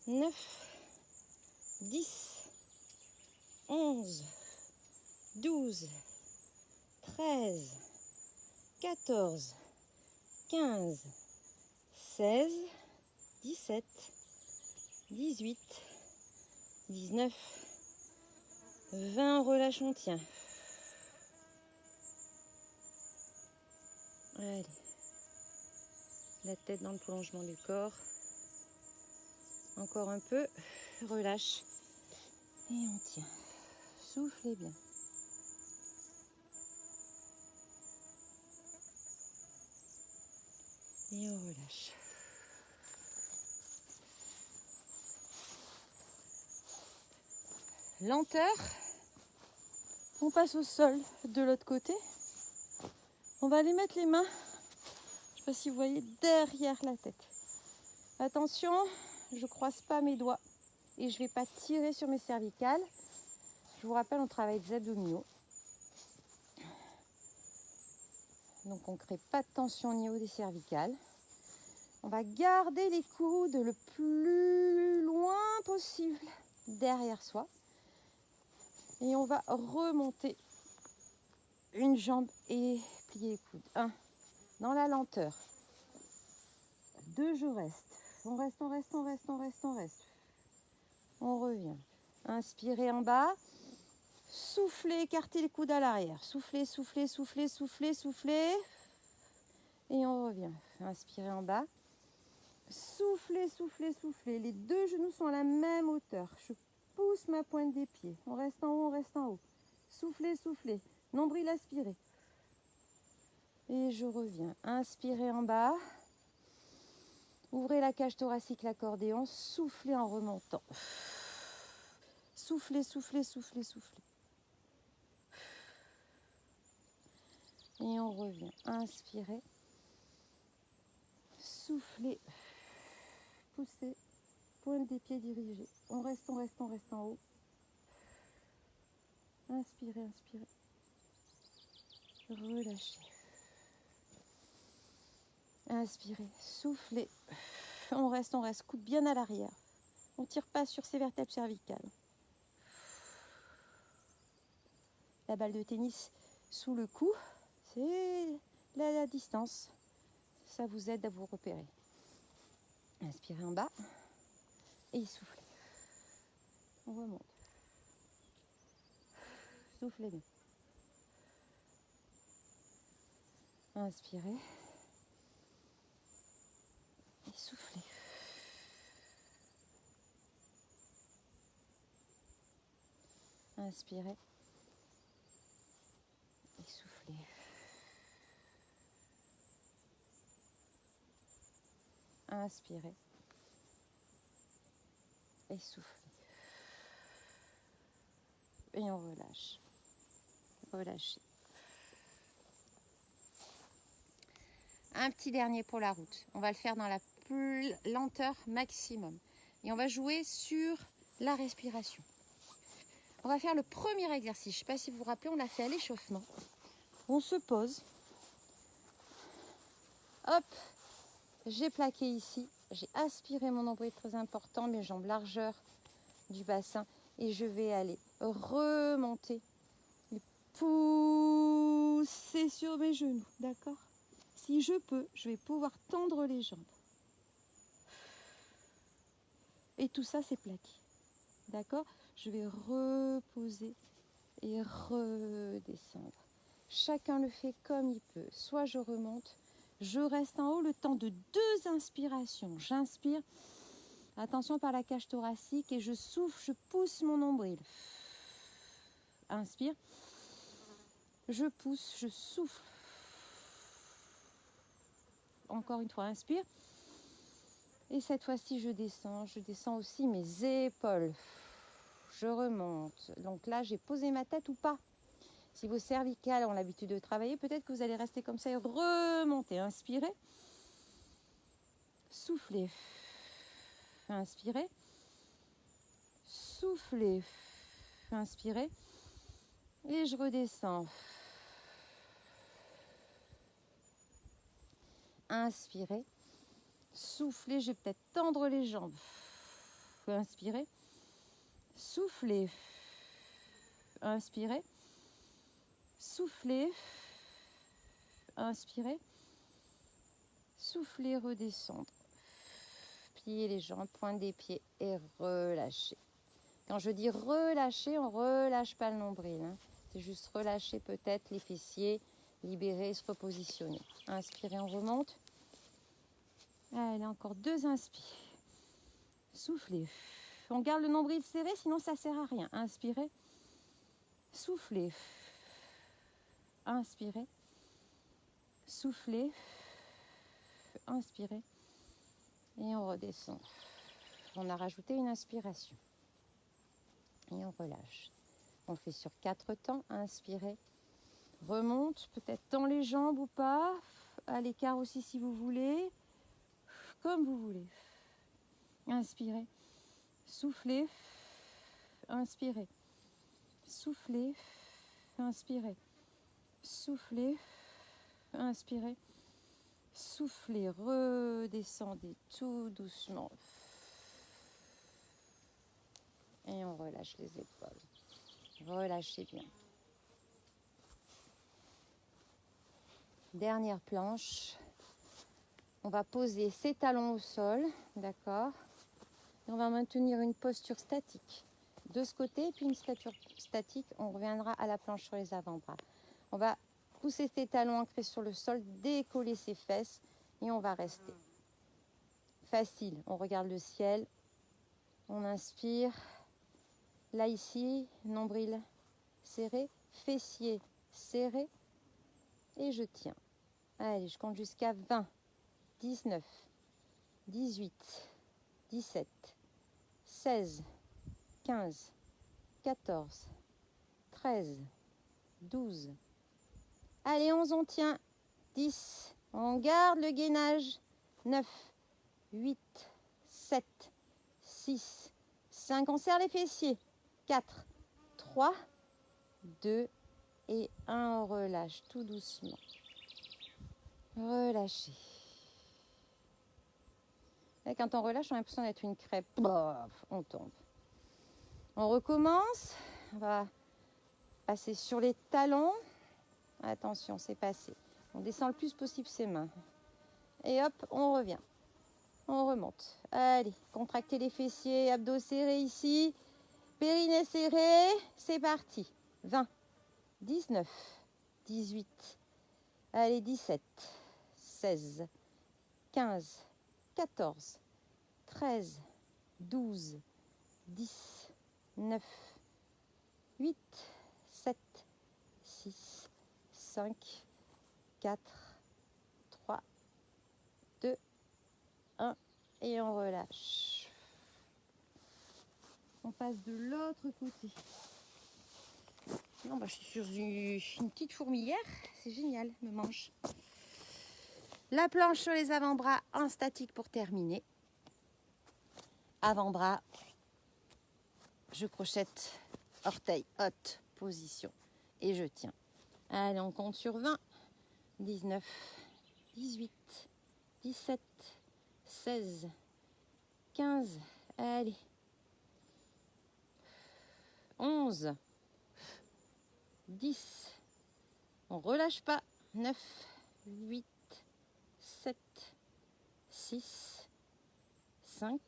9, 10, 11, 12, 13, 14, 15, 16, 17, 18, 19, 20. Relâche, on tient. Allez. La tête dans le prolongement du corps. Encore un peu. Relâche. Et on tient. Soufflez bien. Et on relâche. Lenteur. On passe au sol de l'autre côté. On va aller mettre les mains, je ne sais pas si vous voyez, derrière la tête. Attention, je ne croise pas mes doigts et je ne vais pas tirer sur mes cervicales. Je vous rappelle, on travaille des abdominaux. Donc on ne crée pas de tension au niveau des cervicales. On va garder les coudes le plus loin possible derrière soi. Et on va remonter une jambe et plier les coudes. 1, dans la lenteur. 2, je reste. On reste, on reste, on reste, on reste, on reste. On revient. Inspirez en bas. Soufflez, écartez les coudes à l'arrière. Soufflez, soufflez, soufflez, soufflez, soufflez. Et on revient. Inspirez en bas. Soufflez, soufflez, soufflez. Les deux genoux sont à la même hauteur. Je pousse ma pointe des pieds. On reste en haut, on reste en haut. Soufflez, soufflez. Nombril aspiré. Et je reviens. Inspirez en bas. Ouvrez la cage thoracique, l'accordéon. Soufflez en remontant. Soufflez, soufflez, soufflez, soufflez. Et on revient. Inspirez. Soufflez. Poussez. Pointe des pieds dirigée. On reste, on reste, on reste en haut. Inspirez, inspirez. relâchez. Inspirez, soufflez. On reste, coude bien à l'arrière. On ne tire pas sur ses vertèbres cervicales. La balle de tennis sous le cou, c'est la distance. Ça vous aide à vous repérer. Inspirez en bas et soufflez. On remonte. Soufflez bien. Inspirez. Et soufflez. Inspirez. Et soufflez. Inspirez. Et soufflez. Et on relâche. Relâchez. Un petit dernier pour la route. On va le faire dans la lenteur maximum. Et on va jouer sur la respiration. On va faire le premier exercice. Je ne sais pas si vous vous rappelez, on l'a fait à l'échauffement. On se pose. Hop, j'ai plaqué ici. J'ai aspiré mon nombril très important, mes jambes largeur du bassin. Et je vais aller remonter et pousser sur mes genoux. D'accord ? Si je peux, je vais pouvoir tendre les jambes. Et tout ça, c'est plaqué. D'accord ? Je vais reposer et redescendre. Chacun le fait comme il peut. Soit je remonte, je reste en haut le temps de 2 inspirations. J'inspire, attention par la cage thoracique, et je souffle, je pousse mon nombril. Inspire, je pousse, je souffle. Encore une fois, inspire. Et cette fois-ci, je descends aussi mes épaules. Je remonte. Donc là, j'ai posé ma tête ou pas. Si vos cervicales ont l'habitude de travailler, peut-être que vous allez rester comme ça et remonter. Inspirez. Soufflez. Inspirez. Soufflez. Inspirez. Et je redescends. Inspirez. Soufflez. Je vais peut-être tendre les jambes. Inspirez. Soufflez. Inspirez. Soufflez. Inspirez. Soufflez, redescendre. Pliez les jambes, pointe des pieds et relâchez. Quand je dis relâcher, on ne relâche pas le nombril. Hein. C'est juste relâcher peut-être les fessiers, libérer, se repositionner. Inspirez, on remonte. Allez, encore 2 inspires. Soufflez. On garde le nombril serré, sinon ça ne sert à rien. Inspirez. Soufflez. Inspirez. Soufflez. Inspirez. Et on redescend. On a rajouté une inspiration. Et on relâche. On le fait sur 4 temps. Inspirez. Remonte, peut-être dans les jambes ou pas. À l'écart aussi si vous voulez. Comme vous voulez. Inspirez. Soufflez. Inspirez. Soufflez. Inspirez. Soufflez. Inspirez. Soufflez. Redescendez tout doucement. Et on relâche les épaules. Relâchez bien. Dernière planche. On va poser ses talons au sol. D'accord ? Et on va maintenir une posture statique. De ce côté, et puis une posture statique. On reviendra à la planche sur les avant-bras. On va pousser ses talons ancrés sur le sol, décoller ses fesses et on va rester. Facile. On regarde le ciel. On inspire. Là, ici, nombril serré, fessier serré. Et je tiens. Allez, je compte jusqu'à 20, 19, 18, 17, 16, 15, 14, 13, 12. Allez, 11, on tient. 10, on garde le gainage. 9, 8, 7, 6, 5, on serre les fessiers. 4, 3, 2 Et 1, on relâche tout doucement. Relâchez. Et quand on relâche, on a l'impression d'être une crêpe. Bof, on tombe. On recommence. On va passer sur les talons. Attention, c'est passé. On descend le plus possible ses mains. Et hop, on revient. On remonte. Allez, contractez les fessiers, abdos serrés ici. Périnée serré. C'est parti. 20, 19, 18. Allez, 17, 16, 15, 14, 13, 12, 10, 9, 8, 7, 6, 5, 4, 3, 2, 1 et on relâche. On passe de l'autre côté. Non, je suis sur une petite fourmilière, c'est génial, me manche. La planche sur les avant-bras en statique pour terminer. Avant-bras, je crochette, orteil, haute, position et je tiens. Allez, on compte sur 20, 19, 18, 17, 16, 15, allez, 11, 10, on relâche pas, 9, 8, 7, 6, 5,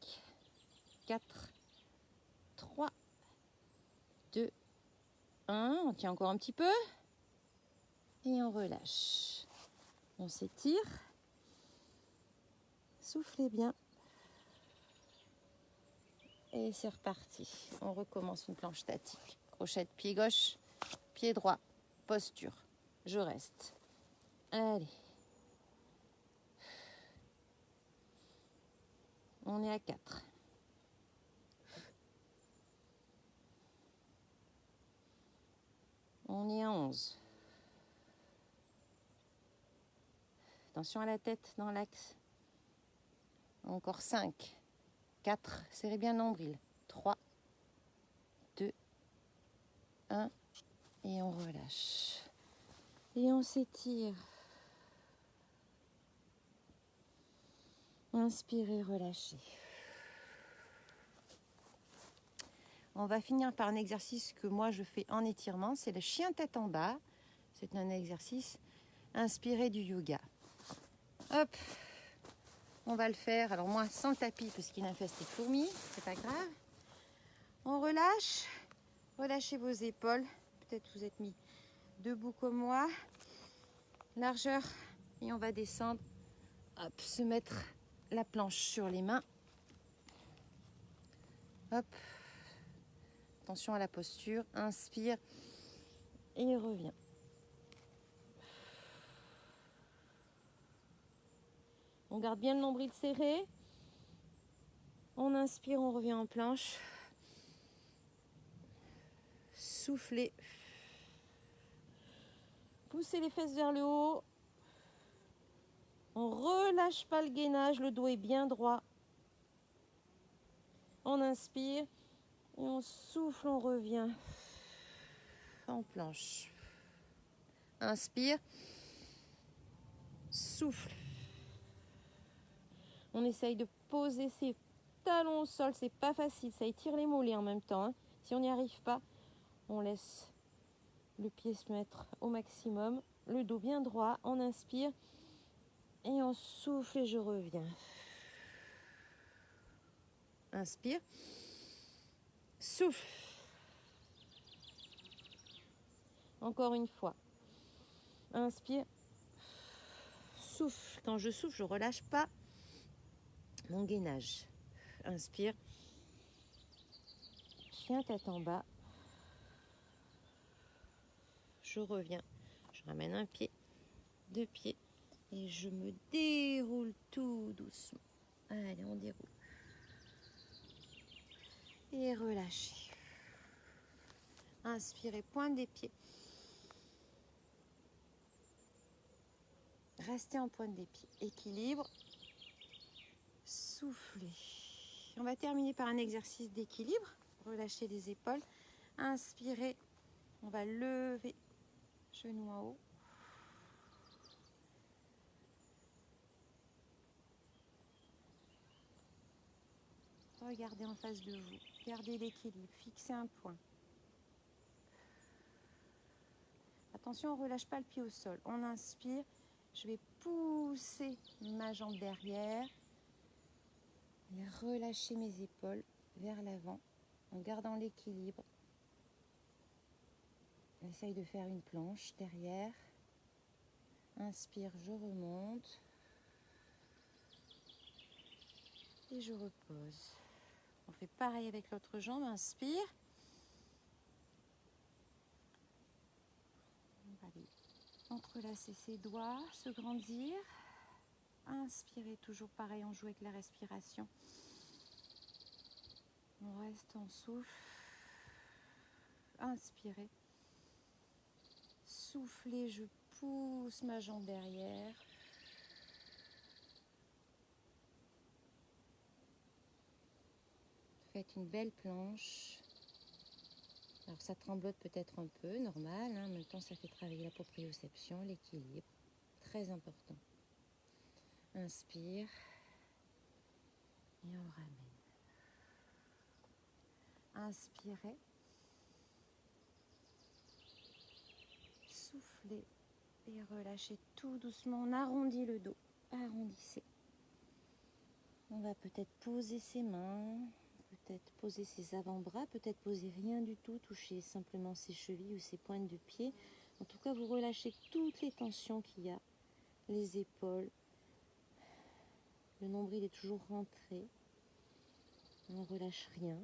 4, 3, 2, 1, on tient encore un petit peu et on relâche. On s'étire, soufflez bien et c'est reparti. On recommence une planche statique. Crochette, pied gauche, pied droit, posture. Je reste. Allez. On est à 4. On est à 11. Attention à la tête dans l'axe. Encore 5. 4. Serrez bien le nombril. 3, 2, 1. Et on relâche. Et on s'étire. Inspirez, relâchez. On va finir par un exercice que moi je fais en étirement. C'est le chien tête en bas. C'est un exercice inspiré du yoga. Hop, on va le faire. Alors moi sans le tapis parce qu'il infeste les fourmis. C'est pas grave. On relâche. Relâchez vos épaules. Peut-être vous êtes mis debout comme moi. Largeur. Et on va descendre. Hop, se mettre la planche sur les mains. Hop. Attention à la posture. Inspire et reviens. On garde bien le nombril serré. On inspire, on revient en planche. Soufflez. Poussez les fesses vers le haut. On relâche pas le gainage, le dos est bien droit. On inspire et on souffle, on revient en planche. Inspire, souffle. On essaye de poser ses talons au sol, c'est pas facile, ça étire les mollets en même temps. Hein. Si on n'y arrive pas, on laisse le pied se mettre au maximum, le dos bien droit, on inspire et on souffle et je reviens. Inspire, souffle. Encore une fois. Inspire, souffle. Quand je souffle, je ne relâche pas mon gainage. Inspire, chien tête en bas. Je reviens. Je ramène un pied, 2 pieds et je me déroule tout doucement. Allez, on déroule. Et relâchez. Inspirez, pointe des pieds. Restez en pointe des pieds. Équilibre. Soufflez. On va terminer par un exercice d'équilibre. Relâchez les épaules. Inspirez. On va lever Genou en haut. Regardez en face de vous. Gardez l'équilibre. Fixez un point. Attention, on ne relâche pas le pied au sol. On inspire. Je vais pousser ma jambe derrière. Et relâcher mes épaules vers l'avant en gardant l'équilibre. J'essaye de faire une planche derrière. Inspire, je remonte. Et je repose. On fait pareil avec l'autre jambe. Inspire. On va aller entrelacer ses doigts, se grandir. Inspirez, toujours pareil, on joue avec la respiration. On reste en souffle. Inspirez. Soufflez, je pousse ma jambe derrière. Faites une belle planche. Alors ça tremblote peut-être un peu, normal, hein. En même temps ça fait travailler la proprioception, l'équilibre. Très important. Inspire. Et on ramène. Inspirez. Soufflez. Et relâchez tout doucement. On arrondit le dos. Arrondissez. On va peut-être poser ses mains. Peut-être poser ses avant-bras, peut-être poser rien du tout, toucher simplement ses chevilles ou ses pointes de pied. En tout cas, vous relâchez toutes les tensions qu'il y a, les épaules. Le nombril est toujours rentré. On ne relâche rien,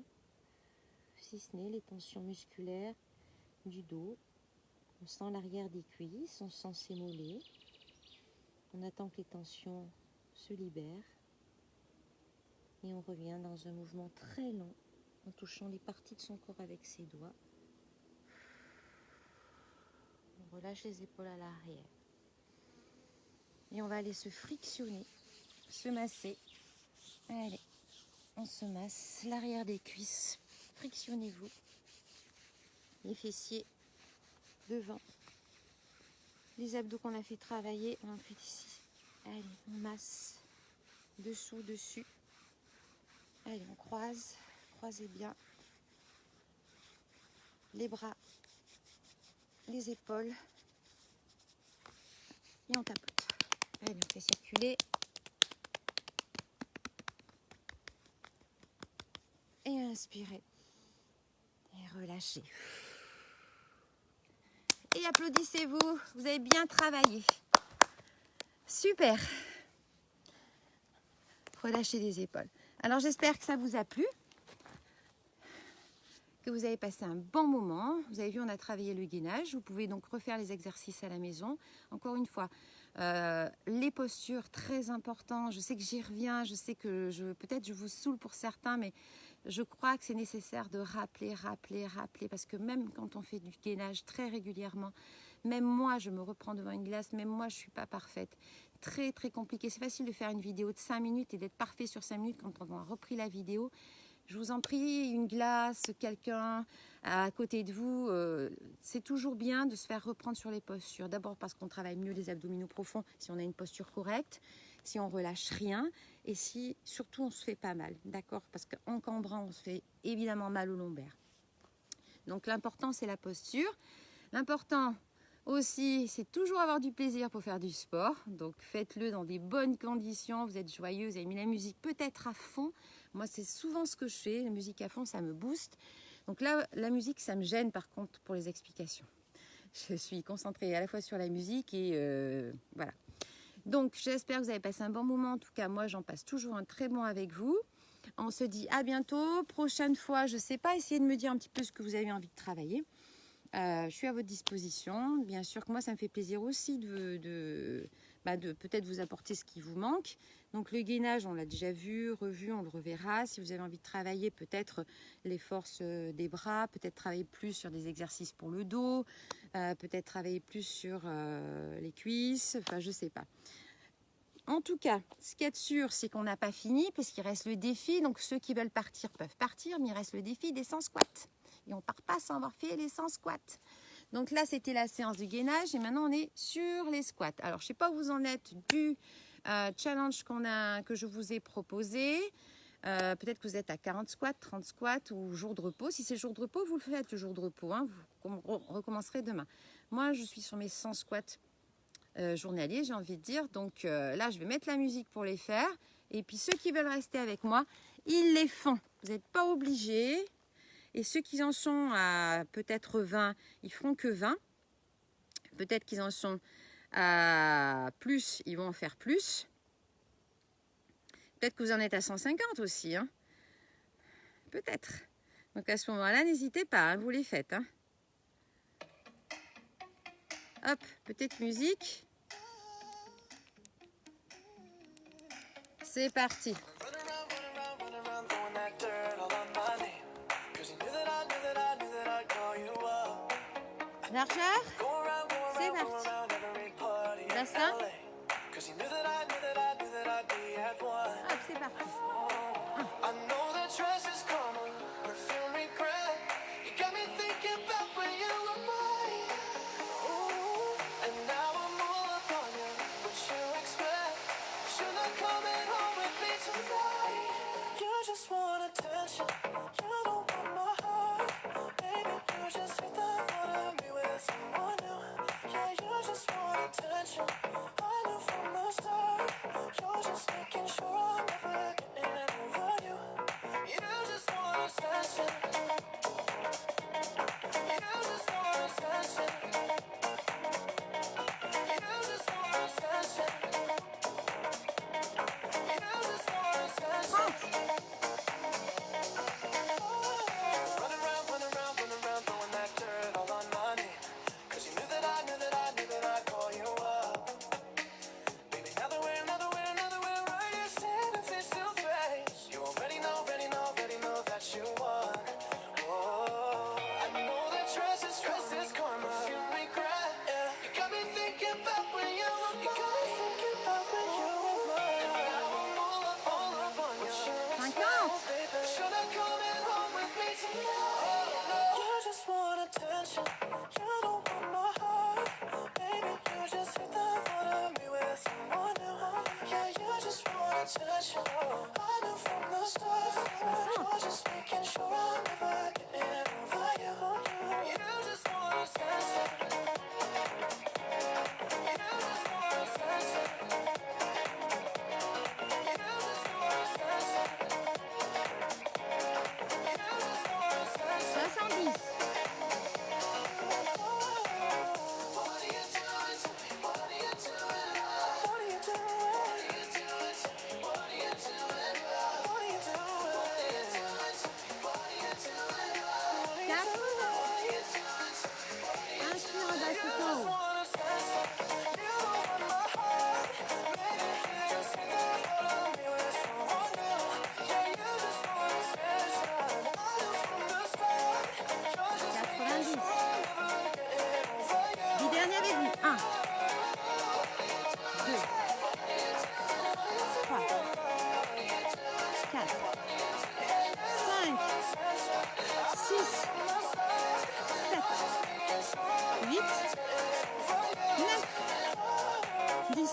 si ce n'est les tensions musculaires du dos. On sent l'arrière des cuisses, on sent ses mollets. On attend que les tensions se libèrent. Et on revient dans un mouvement très lent, en touchant les parties de son corps avec ses doigts. On relâche les épaules à l'arrière. Et on va aller se frictionner, se masser. Allez, on se masse l'arrière des cuisses. Frictionnez-vous. Les fessiers devant. Les abdos qu'on a fait travailler, on en fait ici. Allez, on masse. Dessous, dessus. Allez, on croise. Croisez bien. Les bras. Les épaules. Et on tapote. Allez, on fait circuler. Et inspirez. Et relâchez. Et applaudissez-vous. Vous avez bien travaillé. Super. Relâchez les épaules. Alors j'espère que ça vous a plu. Que vous avez passé un bon moment. Vous avez vu, on a travaillé le gainage. Vous pouvez donc refaire les exercices à la maison. Encore une fois, les postures, très important. Je sais que j'y reviens. Je sais que peut-être je vous saoule pour certains, mais je crois que c'est nécessaire de rappeler. Parce que même quand on fait du gainage très régulièrement, même moi, je me reprends devant une glace. Même moi, je ne suis pas parfaite. Très, très compliqué. C'est facile de faire une vidéo de 5 minutes et d'être parfait sur 5 minutes quand on a repris la vidéo. Je vous en prie, une glace, quelqu'un à côté de vous, c'est toujours bien de se faire reprendre sur les postures. D'abord parce qu'on travaille mieux les abdominaux profonds si on a une posture correcte, si on relâche rien et si surtout on se fait pas mal, d'accord? Parce qu'en cambrant, on se fait évidemment mal au lombaire. Donc l'important, c'est la posture. L'important aussi, c'est toujours avoir du plaisir pour faire du sport. Donc faites-le dans des bonnes conditions, vous êtes joyeux, vous avez mis la musique peut-être à fond. Moi, c'est souvent ce que je fais, la musique à fond, ça me booste. Donc là, la musique, ça me gêne par contre pour les explications. Je suis concentrée à la fois sur la musique et voilà. Donc, j'espère que vous avez passé un bon moment. En tout cas, moi, j'en passe toujours un très bon avec vous. On se dit à bientôt. Prochaine fois, je ne sais pas, essayez de me dire un petit peu ce que vous avez envie de travailler. Je suis à votre disposition. Bien sûr que moi, ça me fait plaisir aussi de peut-être vous apporter ce qui vous manque. Donc le gainage, on l'a déjà vu, revu, on le reverra. Si vous avez envie de travailler peut-être les forces des bras, peut-être travailler plus sur des exercices pour le dos, peut-être travailler plus sur les cuisses, enfin je sais pas. En tout cas, ce qu'il y a de sûr, c'est qu'on n'a pas fini parce qu'il reste le défi. Donc ceux qui veulent partir peuvent partir, mais il reste le défi des 100 squats. Et on ne part pas sans avoir fait les 100 squats. Donc là, c'était la séance de gainage et maintenant, on est sur les squats. Alors, je ne sais pas où vous en êtes du challenge que je vous ai proposé. Peut-être que vous êtes à 40 squats, 30 squats ou jour de repos. Si c'est jour de repos, vous le faites le jour de repos. Hein, vous recommencerez demain. Moi, je suis sur mes 100 squats journaliers, j'ai envie de dire. Donc là, je vais mettre la musique pour les faire. Et puis, ceux qui veulent rester avec moi, ils les font. Vous n'êtes pas obligés. Et ceux qui en sont à peut-être 20, ils feront que 20. Peut-être qu'ils en sont à plus, ils vont en faire plus. Peut-être que vous en êtes à 150 aussi. Hein. Peut-être. Donc à ce moment-là, n'hésitez pas, hein, vous les faites. Hein. Hop, petite musique. C'est parti. Largeur. C'est parti. Là, ça. Hop, c'est parti.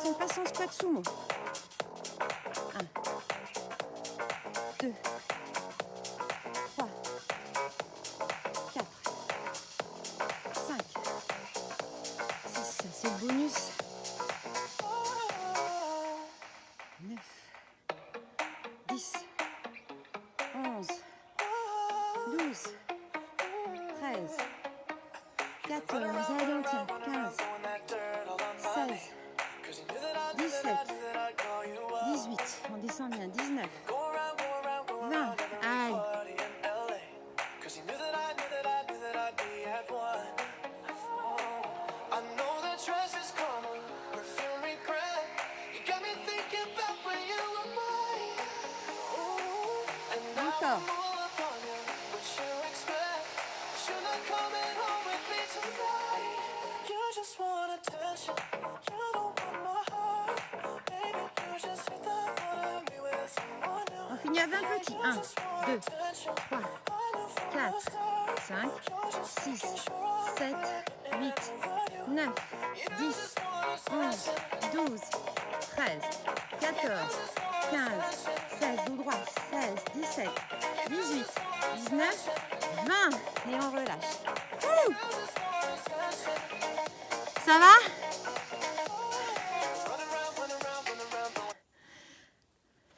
On passe en squat sumo. 1, 2, 3, 4, 5, 6, c'est le bonus. 9, 10, 11, 12, 13, 14, allez on tient, 15, 16, 17, 18, on descend bien, 19, 20, aïe. Encore. On finit à 20 petits. 1, 2, 3, 4, 5, 6, 7, 8, 9, 10, 11, 12, 13, 14, 15, 16, dos droit, 16, 17, 18, 19, 20. Et on relâche. Ouh, ça va?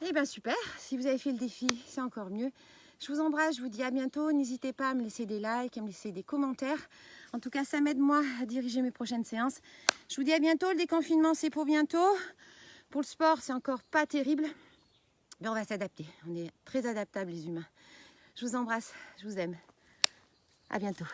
Eh bien super, si vous avez fait le défi, c'est encore mieux. Je vous embrasse, je vous dis à bientôt. N'hésitez pas à me laisser des likes, à me laisser des commentaires. En tout cas, ça m'aide moi à diriger mes prochaines séances. Je vous dis à bientôt. Le déconfinement, c'est pour bientôt. Pour le sport, c'est encore pas terrible. Mais on va s'adapter. On est très adaptables les humains. Je vous embrasse, je vous aime. À bientôt.